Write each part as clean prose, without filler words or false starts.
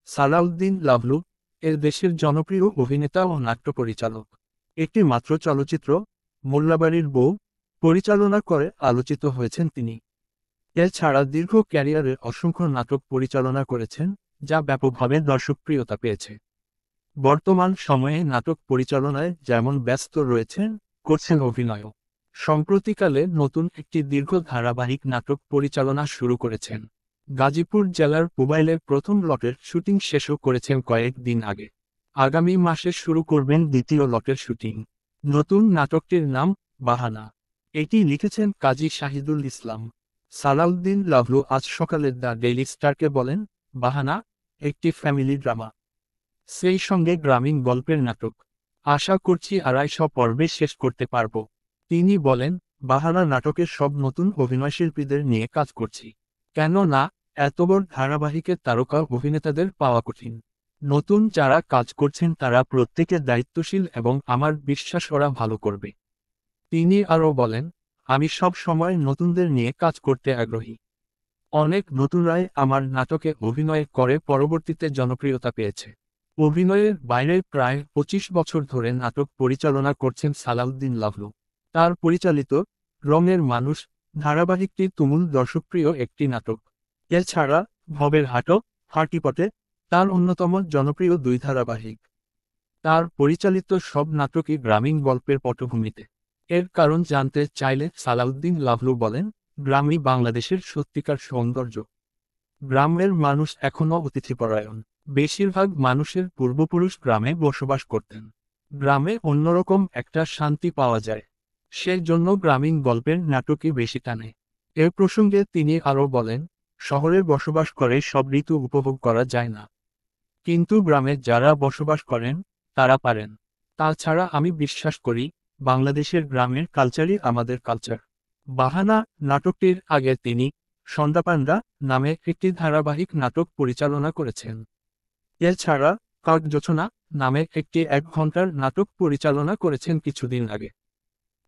সালাউদ্দিন লাভলু এর দেশের জনপ্রিয় অভিনেতা ও নাট্য পরিচালক। একটি মাত্র চলচ্চিত্র মোল্লাবাড়ির বউ পরিচালনা করে আলোচিত হয়েছেন তিনি। এছাড়া দীর্ঘ ক্যারিয়ারে অসংখ্য নাটক পরিচালনা করেছেন, যা ব্যাপকভাবে দর্শকপ্রিয়তা পেয়েছে। বর্তমান সময়ে নাটক পরিচালনায় যেমন ব্যস্ত রয়েছেন, করছেন অভিনয়ও। সম্প্রতিকালে নতুন একটি দীর্ঘ ধারাবাহিক নাটক পরিচালনা শুরু করেছেন। গাজীপুর জেলার পুবাইলের প্রথম লটের শুটিং শেষও করেছেন কয়েকদিন আগে। আগামী মাসে শুরু করবেন দ্বিতীয় লটের শুটিং। নতুন নাটকটির নাম বাহানা। এটি লিখেছেন কাজী শাহিদুল ইসলাম। সালাউদ্দিন লাভলু আজ সকালে দ্য ডেইলি স্টারকে বলেন, বাহানা একটি ফ্যামিলি ড্রামা, সেই সঙ্গে গ্রামীণ গল্পের নাটক। আশা করছি ২৫০ পর্বে শেষ করতে পারব। তিনি বলেন, বাহানা নাটকের সব নতুন অভিনয়শিল্পীদের নিয়ে কাজ করছি। কেন না, এত বড় ধারাবাহিকে তারকা অভিনেতাদের পাওয়া কঠিন। নতুন যারা কাজ করছেন তারা প্রত্যেকে দায়িত্বশীল এবং আমার বিশ্বাস ওরা ভালো করবে। তিনি আরও বলেন, আমি সব সময় নতুনদের নিয়ে কাজ করতে আগ্রহী। অনেক নতুনরাই আমার নাটকে অভিনয় করে পরবর্তীতে জনপ্রিয়তা পেয়েছে। অভিনয়ের বাইরে প্রায় ২৫ বছর ধরে নাটক পরিচালনা করছেন সালাউদ্দিন লাভলু। তার পরিচালিত রঙের মানুষ ধারাবাহিকটি তুমুল দর্শকপ্রিয় একটি নাটক। এছাড়া ভবের হাটও হাটিপটে তার অন্যতম জনপ্রিয় দুই ধারাবাহিক। তার পরিচালিত সব নাটকই গ্রামীণ গল্পের পটভূমিতে। এর কারণ জানতে চাইলে সালাউদ্দিন লাভলু বলেন, গ্রামই বাংলাদেশের সত্যিকার সৌন্দর্য। গ্রামের মানুষ এখনও অতিথিপরায়ণ। বেশিরভাগ মানুষের পূর্বপুরুষ গ্রামে বসবাস করতেন। গ্রামে অন্যরকম একটা শান্তি পাওয়া যায়। সেই জন্য গ্রামীণ গল্পের নাটকই বেশি টানে। এ প্রসঙ্গে তিনি আরও বলেন, শহরে বসবাস করে সব ঋতু উপভোগ করা যায় না, কিন্তু গ্রামে যারা বসবাস করেন তারা পারেন। তাছাড়া আমি বিশ্বাস করি, বাংলাদেশের গ্রামের কালচারই আমাদের কালচার। বাহানা নাটকটির আগে তিনি সন্ধ্যাপান্ডা নামে একটি ধারাবাহিক নাটক পরিচালনা করেছেন। এছাড়া কাকজোছনা নামে একটি ১ ঘন্টার নাটক পরিচালনা করেছেন কিছুদিন আগে।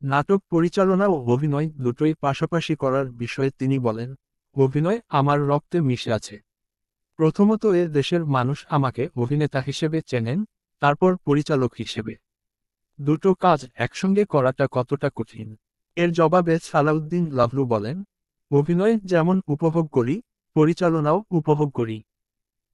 নাটক পরিচালনা ও অভিনয় দুটোই পাশাপাশি করার বিষয়ে তিনি বলেন, অভিনয় আমার রক্তে মিশে আছে। প্রথমত এ দেশের মানুষ আমাকে অভিনেতা হিসেবে চেনেন, তারপর পরিচালক হিসেবে। দুটো কাজ একসঙ্গে করাটা কতটা কঠিন। এর জবাবে সালাউদ্দিন লাভলু বলেন, অভিনয় যেমন উপভোগ করি, পরিচালনাও উপভোগ করি।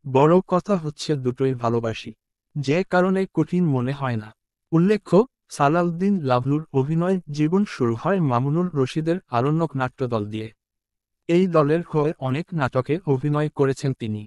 বড় কথা হচ্ছে দুটোই ভালোবাসি, যে কারণে কঠিন মনে হয় না। উল্লেখ্য, সালাউদ্দিন লাভলুর অভিনয় জীবন শুরু হয় মামুনুর রশিদের আরণ্যক নাট্যদল দিয়ে। এই দলের হয়ে অনেক নাটকে অভিনয় করেছেন তিনি।